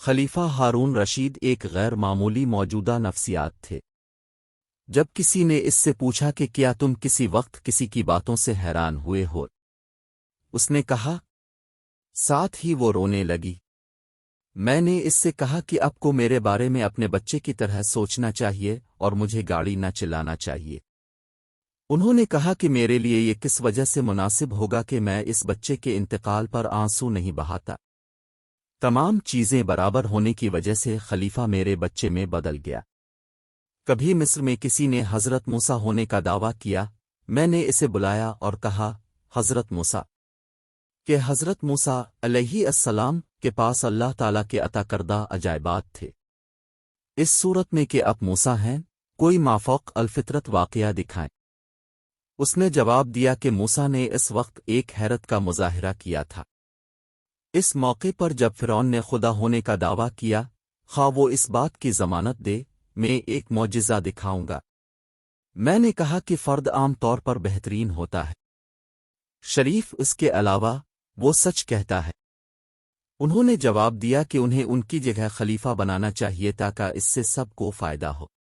خلیفہ ہارون رشید ایک غیر معمولی موجودہ نفسیات تھے۔ جب کسی نے اس سے پوچھا کہ کیا تم کسی وقت کسی کی باتوں سے حیران ہوئے ہو، اس نے کہا، ساتھ ہی وہ رونے لگی۔ میں نے اس سے کہا کہ اب کو میرے بارے میں اپنے بچے کی طرح سوچنا چاہیے اور مجھے گاڑی نہ چلانا چاہیے۔ انہوں نے کہا کہ میرے لیے یہ کس وجہ سے مناسب ہوگا کہ میں اس بچے کے انتقال پر آنسو نہیں بہاتا۔ تمام چیزیں برابر ہونے کی وجہ سے خلیفہ میرے بچے میں بدل گیا۔ کبھی مصر میں کسی نے حضرت موسیٰ ہونے کا دعویٰ کیا، میں نے اسے بلایا اور کہا، حضرت موسیٰ، کہ حضرت موسیٰ علیہ السلام کے پاس اللہ تعالیٰ کے عطا کردہ عجائبات تھے۔ اس صورت میں کہ اب موسیٰ ہیں، کوئی مافوق الفطرت واقعہ دکھائیں۔ اس نے جواب دیا کہ موسیٰ نے اس وقت ایک حیرت کا مظاہرہ کیا تھا۔ اس موقع پر جب فرعون نے خدا ہونے کا دعویٰ کیا، خواہ وہ اس بات کی ضمانت دے، میں ایک معجزہ دکھاؤں گا۔ میں نے کہا کہ فرد عام طور پر بہترین ہوتا ہے، شریف اس کے علاوہ وہ سچ کہتا ہے۔ انہوں نے جواب دیا کہ انہیں ان کی جگہ خلیفہ بنانا چاہیے تاکہ اس سے سب کو فائدہ ہو۔